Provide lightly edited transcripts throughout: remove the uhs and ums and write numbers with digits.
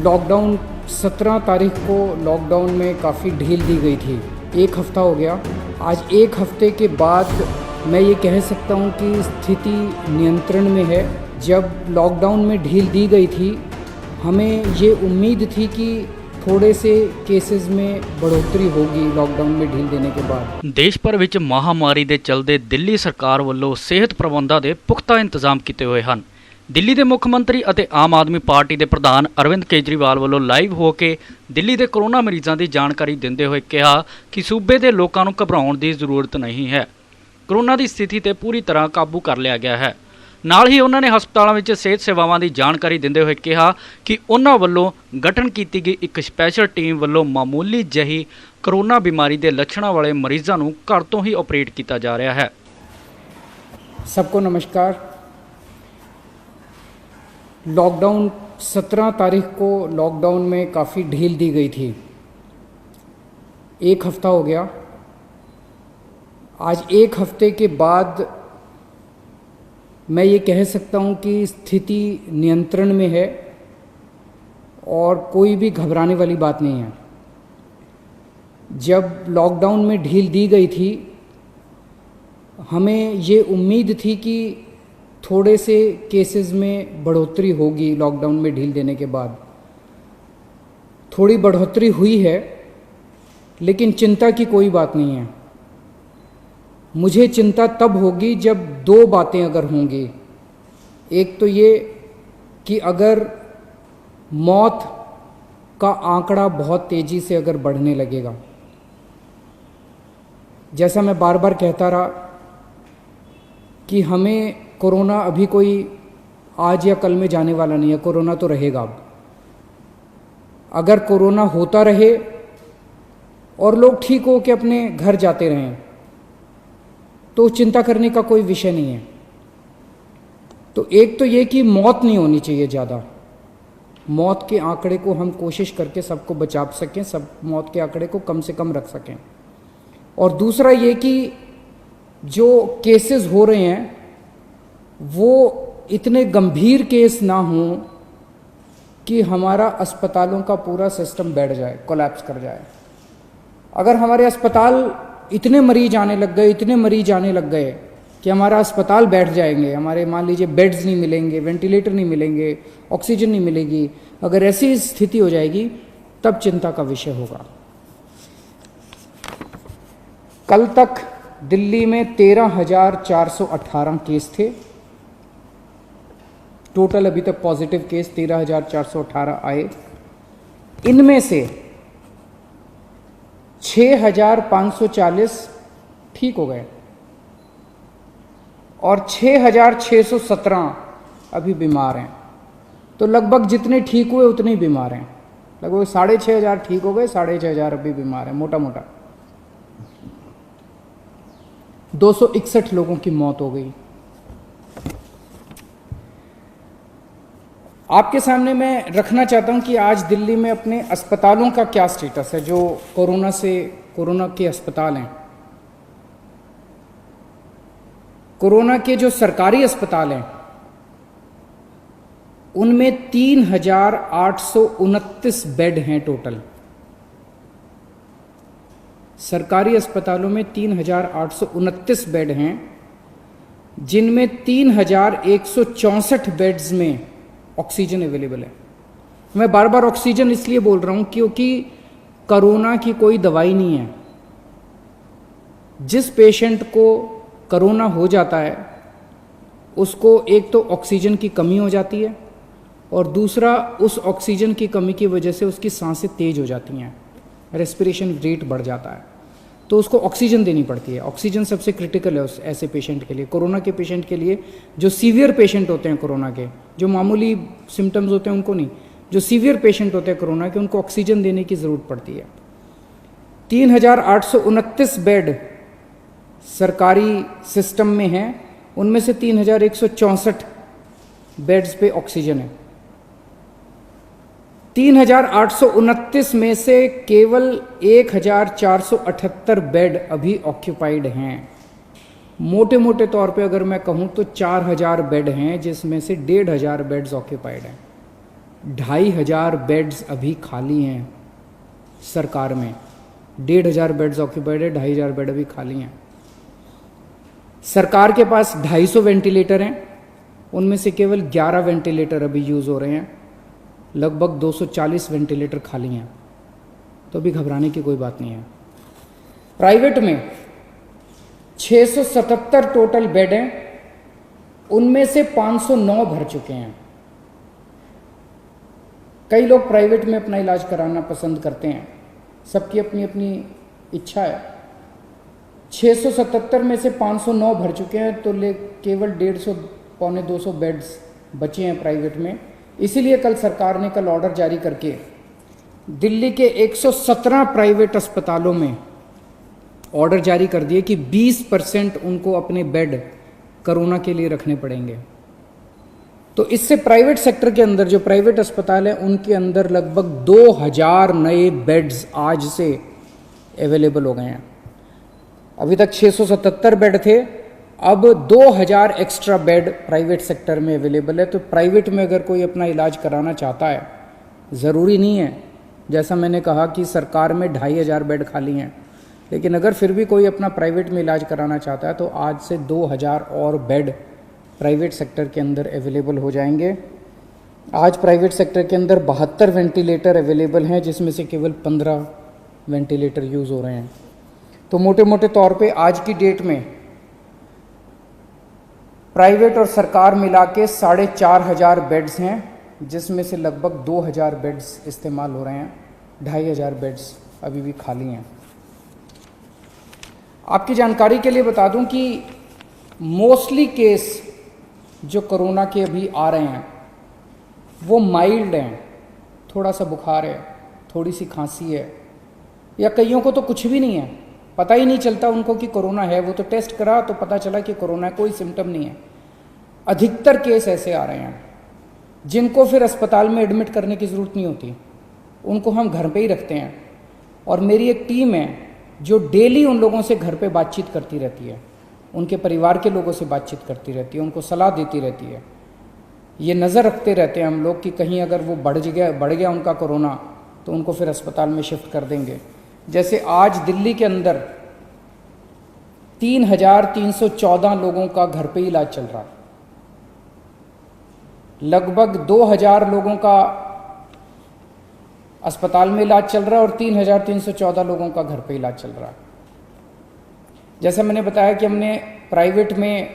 Lockdown 17 तारीख को lockdown में काफ़ी ढील दी गई थी। एक हफ़्ता हो गया। आज एक हफ़्ते के बाद मैं ये कह सकता हूँ कि स्थिति नियंत्रण में है। जब लॉकडाउन में ढील दी गई थी, हमें ये उम्मीद थी कि थोड़े से केसेस में बढ़ोतरी होगी लॉकडाउन में ढील देने के बाद। देश भर ਵਿੱਚ ਮਹਾਮਾਰੀ ਦੇ ਚਲਦੇ ਦਿੱਲੀ ਸਰਕਾਰ ਵੱਲੋਂ ਸਿਹਤ ਪ੍ਰਬੰਧਾਂ ਦੇ ਪੁਖਤਾ ਇੰਤਜ਼ਾਮ ਕੀਤੇ ਹੋਏ ਹਨ। ਦਿੱਲੀ ਦੇ ਮੁੱਖ ਮੰਤਰੀ ਅਤੇ ਆਮ ਆਦਮੀ ਪਾਰਟੀ ਦੇ ਪ੍ਰਧਾਨ ਅਰਵਿੰਦ ਕੇਜਰੀਵਾਲ ਵੱਲੋਂ ਲਾਈਵ ਹੋ ਕੇ ਦਿੱਲੀ ਦੇ ਕੋਰੋਨਾ ਮਰੀਜ਼ਾਂ ਦੀ ਜਾਣਕਾਰੀ ਦਿੰਦੇ ਹੋਏ ਕਿਹਾ ਕਿ ਸੂਬੇ ਦੇ ਲੋਕਾਂ ਨੂੰ ਘਬਰਾਉਣ ਦੀ ਜ਼ਰੂਰਤ ਨਹੀਂ ਹੈ। ਕੋਰੋਨਾ ਦੀ ਸਥਿਤੀ ਤੇ ਪੂਰੀ ਤਰ੍ਹਾਂ ਕਾਬੂ ਕਰ ਲਿਆ ਗਿਆ ਹੈ। ਨਾਲ ਹੀ ਉਹਨਾਂ ਨੇ ਹਸਪਤਾਲਾਂ ਵਿੱਚ ਸਿਹਤ ਸੇਵਾਵਾਂ ਦੀ ਜਾਣਕਾਰੀ ਦਿੰਦੇ ਹੋਏ ਕਿਹਾ ਕਿ ਉਹਨਾਂ ਵੱਲੋਂ ਗਠਨ ਕੀਤੀ ਗਈ ਇੱਕ ਸਪੈਸ਼ਲ ਟੀਮ ਵੱਲੋਂ ਮਾਮੂਲੀ ਜਿਹੀ ਕੋਰੋਨਾ ਬਿਮਾਰੀ ਦੇ ਲੱਛਣਾਂ ਵਾਲੇ ਮਰੀਜ਼ਾਂ ਨੂੰ ਘਰ ਤੋਂ ਹੀ ਆਪਰੇਟ ਕੀਤਾ ਜਾ ਰਿਹਾ ਹੈ। सबको नमस्कार। लॉकडाउन 17 तारीख को लॉकडाउन में काफ़ी ढील दी गई थी। एक हफ़्ता हो गया। आज एक हफ़्ते के बाद मैं ये कह सकता हूँ कि स्थिति नियंत्रण में है और कोई भी घबराने वाली बात नहीं है। जब लॉकडाउन में ढील दी गई थी, हमें ये उम्मीद थी कि थोड़े से केसेस में बढ़ोतरी होगी लॉकडाउन में ढील देने के बाद। थोड़ी बढ़ोतरी हुई है, लेकिन चिंता की कोई बात नहीं है। मुझे चिंता तब होगी जब दो बातें अगर होंगी। एक तो ये कि अगर मौत का आंकड़ा बहुत तेज़ी से अगर बढ़ने लगेगा, जैसा मैं बार बार कहता रहा कि हमें कोरोना अभी कोई आज या कल में जाने वाला नहीं है। कोरोना तो रहेगा। अब अगर कोरोना होता रहे और लोग ठीक हो के अपने घर जाते रहें तो चिंता करने का कोई विषय नहीं है। तो एक तो ये कि मौत नहीं होनी चाहिए ज़्यादा। मौत के आंकड़े को हम कोशिश करके सबको बचा सकें, सब मौत के आंकड़े को कम से कम रख सकें। और दूसरा ये कि जो केसेस हो रहे हैं वो इतने गंभीर केस ना हों कि हमारा अस्पतालों का पूरा सिस्टम बैठ जाए, कोलैप्स कर जाए। अगर हमारे अस्पताल इतने मरीज आने लग गए कि हमारा अस्पताल बैठ जाएंगे, हमारे मान लीजिए बेड्स नहीं मिलेंगे, वेंटिलेटर नहीं मिलेंगे, ऑक्सीजन नहीं मिलेगी, अगर ऐसी स्थिति हो जाएगी तब चिंता का विषय होगा। कल तक दिल्ली में 13,418 केस थे। टोटल अभी तक पॉजिटिव केस 13,418 आए। इनमें से 6,540 ठीक हो गए और 6,617 अभी बीमार हैं। तो लगभग जितने ठीक हुए उतने ही बीमार हैं। लगभग 6,500 ठीक हो गए, 6,500 अभी बीमार हैं मोटा मोटा। 261 लोगों की मौत हो गई। आपके सामने मैं रखना चाहता हूं कि आज दिल्ली में अपने अस्पतालों का क्या स्टेटस है। जो कोरोना के अस्पताल हैं, कोरोना के जो सरकारी अस्पताल हैं उनमें 3,829 बेड हैं टोटल। सरकारी अस्पतालों में 3,829 बेड हैं, जिनमें 3,164 बेड्स में ऑक्सीजन अवेलेबल है। मैं बार बार ऑक्सीजन इसलिए बोल रहा हूं क्योंकि कोरोना की कोई दवाई नहीं है। जिस पेशेंट को कोरोना हो जाता है उसको एक तो ऑक्सीजन की कमी हो जाती है और दूसरा उस ऑक्सीजन की कमी की वजह से उसकी सांसें तेज हो जाती हैं, रेस्पिरेशन रेट बढ़ जाता है, तो उसको ऑक्सीजन देनी पड़ती है। ऑक्सीजन सबसे क्रिटिकल है उस ऐसे पेशेंट के लिए, कोरोना के पेशेंट के लिए। जो सीवियर पेशेंट होते हैं कोरोना के, जो मामूली सिम्टम्स होते हैं उनको नहीं, जो सीवियर पेशेंट होते हैं कोरोना के, उनको ऑक्सीजन देने की ज़रूरत पड़ती है। 3,829 बेड सरकारी सिस्टम में हैं, उनमें से 3,164 बेड्स पे ऑक्सीजन है। 3,829 में से केवल 1,478 बेड अभी ऑक्यूपाइड हैं। मोटे मोटे तौर पे अगर मैं कहूँ तो 4,000 बेड हैं, जिसमें से 1,500 बेड्स ऑक्यूपाइड हैं। 2,500 बेड्स अभी खाली हैं सरकार में। 1,500 बेड्स ऑक्यूपाइड है, 2,500 बेड अभी खाली हैं। सरकार के पास 250 वेंटिलेटर हैं, उनमें से केवल 11 वेंटिलेटर अभी यूज़ हो रहे हैं, लगभग 240 वेंटिलेटर खाली हैं। तो अभी घबराने की कोई बात नहीं है। प्राइवेट में 677 टोटल बेड हैं, उनमें से 509 भर चुके हैं। कई लोग प्राइवेट में अपना इलाज कराना पसंद करते हैं, सबकी अपनी अपनी इच्छा है। 677 में से 509 भर चुके हैं, तो केवल 150 पौने 200 बेड्स बचे हैं प्राइवेट में। इसीलिए कल सरकार ने ऑर्डर जारी करके दिल्ली के 117 प्राइवेट अस्पतालों में ऑर्डर जारी कर दिए कि 20% उनको अपने बेड कोरोना के लिए रखने पड़ेंगे। तो इससे प्राइवेट सेक्टर के अंदर जो प्राइवेट अस्पताल है उनके अंदर लगभग 2,000 नए बेड्स आज से अवेलेबल हो गए हैं। अभी तक 677 बेड थे, अब 2,000 एक्स्ट्रा बेड प्राइवेट सेक्टर में अवेलेबल है। तो प्राइवेट में अगर कोई अपना इलाज कराना चाहता है, ज़रूरी नहीं है जैसा मैंने कहा कि सरकार में 2,500 बेड खाली हैं, लेकिन अगर फिर भी कोई अपना प्राइवेट में इलाज कराना चाहता है तो आज से 2,000 और बेड प्राइवेट सेक्टर के अंदर अवेलेबल हो जाएंगे। आज प्राइवेट सेक्टर के अंदर 72 वेंटिलेटर अवेलेबल हैं, जिसमें से केवल 15 वेंटिलेटर यूज़ हो रहे हैं। तो मोटे मोटे तौर पे आज की डेट में प्राइवेट और सरकार मिला के 4,500 बेड्स हैं, जिसमें से लगभग 2,000 बेड्स इस्तेमाल हो रहे हैं, 2,500 बेड्स अभी भी खाली हैं। आपकी जानकारी के लिए बता दूं कि मोस्टली केस जो कोरोना के अभी आ रहे हैं वो माइल्ड हैं, थोड़ा सा बुखार है, थोड़ी सी खांसी है, या कईयों को तो कुछ भी नहीं है, पता ही नहीं चलता उनको कि कोरोना है। वो तो टेस्ट करा तो पता चला कि कोरोना है, कोई सिम्टम नहीं है। अधिकतर केस ऐसे आ रहे हैं जिनको फिर अस्पताल में एडमिट करने की ज़रूरत नहीं होती, उनको हम घर पे ही रखते हैं। और मेरी एक टीम है जो डेली उन लोगों से घर पे बातचीत करती रहती है, उनके परिवार के लोगों से बातचीत करती रहती है, उनको सलाह देती रहती है। ये नज़र रखते रहते हैं हम लोग कि कहीं अगर वो बढ़ गया उनका कोरोना तो उनको फिर अस्पताल में शिफ्ट कर देंगे। जैसे आज दिल्ली के अंदर 3,314 लोगों का घर पे इलाज चल रहा है, लगभग 2,000 लोगों का अस्पताल में इलाज चल रहा है और 3,314 लोगों का घर पे इलाज चल रहा है। जैसा मैंने बताया कि हमने प्राइवेट में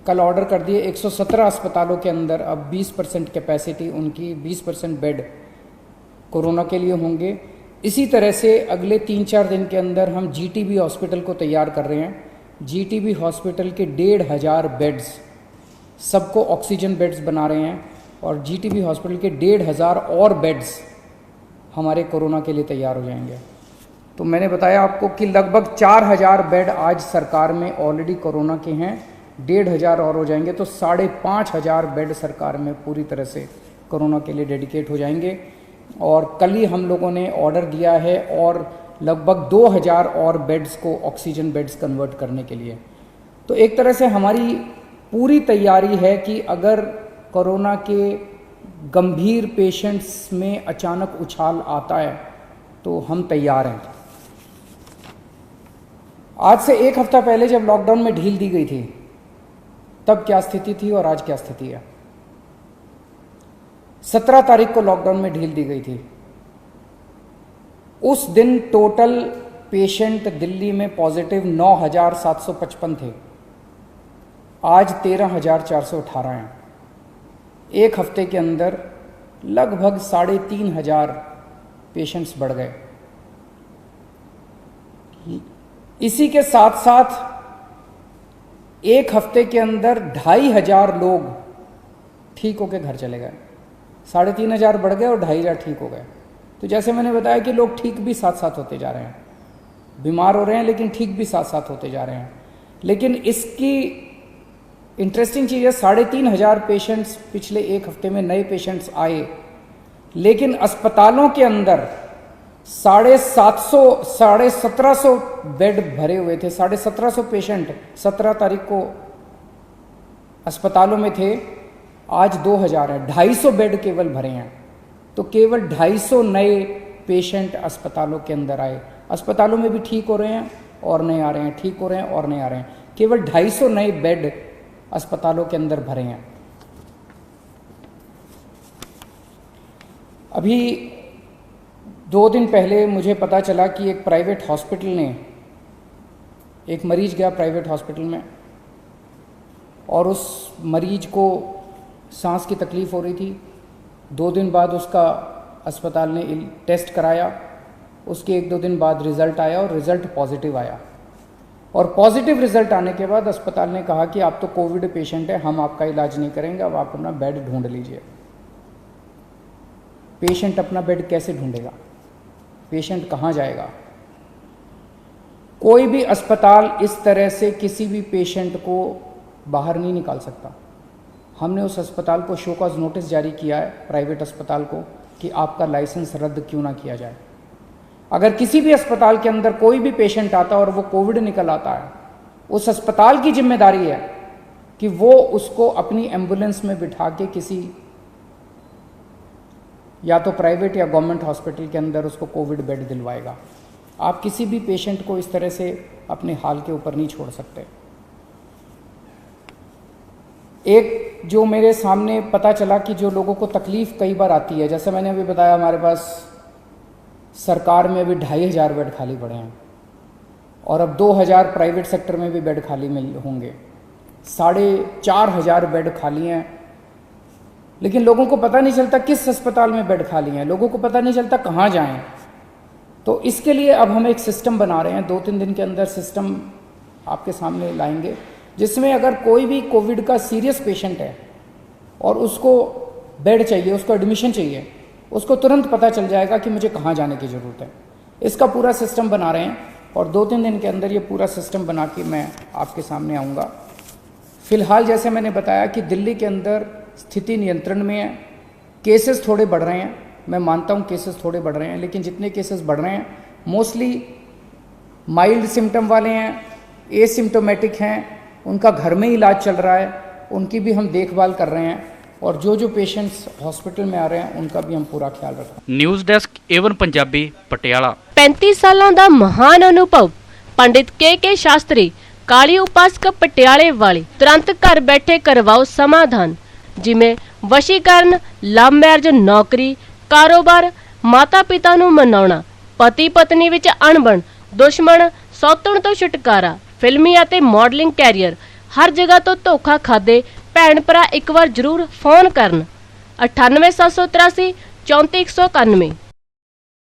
कल ऑर्डर कर दिए 117 अस्पतालों के अंदर, अब 20% कैपेसिटी उनकी, 20% बेड कोरोना के लिए होंगे। इसी तरह से अगले 3-4 दिन के अंदर हम जीटीबी हॉस्पिटल को तैयार कर रहे हैं। जीटीबी हॉस्पिटल के 1,500 बेड्स, सबको ऑक्सीजन बेड्स बना रहे हैं, और जीटीबी हॉस्पिटल के 1,500 और बेड्स हमारे कोरोना के लिए तैयार हो जाएंगे। तो मैंने बताया आपको कि लगभग 4,000 बेड आज सरकार में ऑलरेडी कोरोना के हैं, 1,500 और हो जाएंगे, तो 5,500 बेड सरकार में पूरी तरह से कोरोना के लिए डेडिकेट हो जाएंगे। और कल ही हम लोगों ने ऑर्डर दिया है और लगभग 2,000 और बेड्स को ऑक्सीजन बेड्स कन्वर्ट करने के लिए। तो एक तरह से हमारी पूरी तैयारी है कि अगर कोरोना के गंभीर पेशेंट्स में अचानक उछाल आता है तो हम तैयार हैं। आज से 1 हफ्ता पहले जब लॉकडाउन में ढील दी गई थी तब क्या स्थिति थी और आज क्या स्थिति है। 17 तारीख को लॉकडाउन में ढील दी गई थी। उस दिन टोटल पेशेंट दिल्ली में पॉजिटिव 9,755 थे, आज 13,418 हैं। 1 हफ्ते के अंदर लगभग 3,500 पेशेंट्स बढ़ गए। इसी के साथ साथ 1 हफ्ते के अंदर 2,500 लोग ठीक होकर घर चले गए। 3,500 बढ़ गए और 2,500 ठीक हो गए। तो जैसे मैंने बताया कि लोग ठीक भी साथ साथ होते जा रहे हैं, बीमार हो रहे हैं लेकिन ठीक भी साथ साथ होते जा रहे हैं। लेकिन इसकी इंटरेस्टिंग चीज़ है, 3,500 पेशेंट्स पिछले 1 हफ्ते में नए पेशेंट्स आए, लेकिन अस्पतालों के अंदर 1,700 बेड भरे हुए थे। 1,750 पेशेंट 17 तारीख को अस्पतालों में थे, आज 2,000 है। 250 बेड केवल भरे हैं। तो केवल 250 नए पेशेंट अस्पतालों के अंदर आए। अस्पतालों में भी ठीक हो रहे हैं और नए आ रहे हैं, ठीक हो रहे हैं और नए आ रहे हैं। केवल 250 नए बेड अस्पतालों के अंदर भरे हैं। अभी 2 दिन पहले मुझे पता चला कि एक प्राइवेट हॉस्पिटल ने, एक मरीज गया प्राइवेट हॉस्पिटल में और उस मरीज को सांस की तकलीफ़ हो रही थी। 2 दिन बाद उसका अस्पताल ने टेस्ट कराया, उसके 1-2 दिन बाद रिज़ल्ट आया और रिज़ल्ट पॉजिटिव आया। और पॉजिटिव रिज़ल्ट आने के बाद अस्पताल ने कहा कि आप तो कोविड पेशेंट है, हम आपका इलाज नहीं करेंगे, अब आप अपना बेड ढूंढ लीजिए। पेशेंट अपना बेड कैसे ढूंढेगा? पेशेंट कहाँ जाएगा? कोई भी अस्पताल इस तरह से किसी भी पेशेंट को बाहर नहीं निकाल सकता। हमने उस अस्पताल को शो कॉज नोटिस जारी किया है, प्राइवेट अस्पताल को, कि आपका लाइसेंस रद्द क्यों ना किया जाए। अगर किसी भी अस्पताल के अंदर कोई भी पेशेंट आता है और वो कोविड निकल आता है, उस अस्पताल की जिम्मेदारी है कि वो उसको अपनी एम्बुलेंस में बिठा के किसी या तो प्राइवेट या गवर्नमेंट हॉस्पिटल के अंदर उसको कोविड बेड दिलवाएगा। आप किसी भी पेशेंट को इस तरह से अपने हाल के ऊपर नहीं छोड़ सकते। एक जो मेरे सामने पता चला कि जो लोगों को तकलीफ़ कई बार आती है, जैसे मैंने अभी बताया, हमारे पास सरकार में अभी 2500 बेड खाली पड़े हैं और अब 2000 प्राइवेट सेक्टर में भी बेड खाली मिल होंगे। 4500 बेड खाली हैं, लेकिन लोगों को पता नहीं चलता किस अस्पताल में बेड खाली हैं, लोगों को पता नहीं चलता कहाँ जाएं। तो इसके लिए अब हम एक सिस्टम बना रहे हैं, 2-3 दिन के अंदर सिस्टम आपके सामने लाएंगे, जिसमें अगर कोई भी कोविड का सीरियस पेशेंट है और उसको बेड चाहिए, उसको एडमिशन चाहिए, उसको तुरंत पता चल जाएगा कि मुझे कहाँ जाने की ज़रूरत है। इसका पूरा सिस्टम बना रहे हैं और 2-3 दिन के अंदर ये पूरा सिस्टम बना के मैं आपके सामने आऊँगा। फ़िलहाल जैसे मैंने बताया कि दिल्ली के अंदर स्थिति नियंत्रण में है, केसेस थोड़े बढ़ रहे हैं, मैं मानता हूँ केसेस थोड़े बढ़ रहे हैं, लेकिन जितने केसेस बढ़ रहे हैं मोस्टली माइल्ड सिम्टम वाले हैं, एसिम्टोमेटिक हैं, उनका घर में ही इलाज चल रहा है, उनकी भी हम देखभाल कर रहे हैं और जो पेशेंट्स हॉस्पिटल में आ रहे हैं उनका भी हम पूरा ख्याल रख रहे हैं। न्यूज़ डेस्क एवन पंजाबी पटियाला। 35 सालों का महान अनुभव पंडित के शास्त्री काली उपासक पटियाले वाले तुरंत घर बैठे करवाओ समाधान, जिमें वशीकरण, लव मैरिज, नौकरी, कारोबार, माता पिता नूं मनाउणा, पति पत्नी विच अणबण, दुश्मन, सौतण तो छुटकारा, फिल्मी ਅਤੇ मॉडलिंग कैरियर, हर जगह तो धोखा खादे भैन भरा एक बार जरूर फोन करन 98 783 34 191।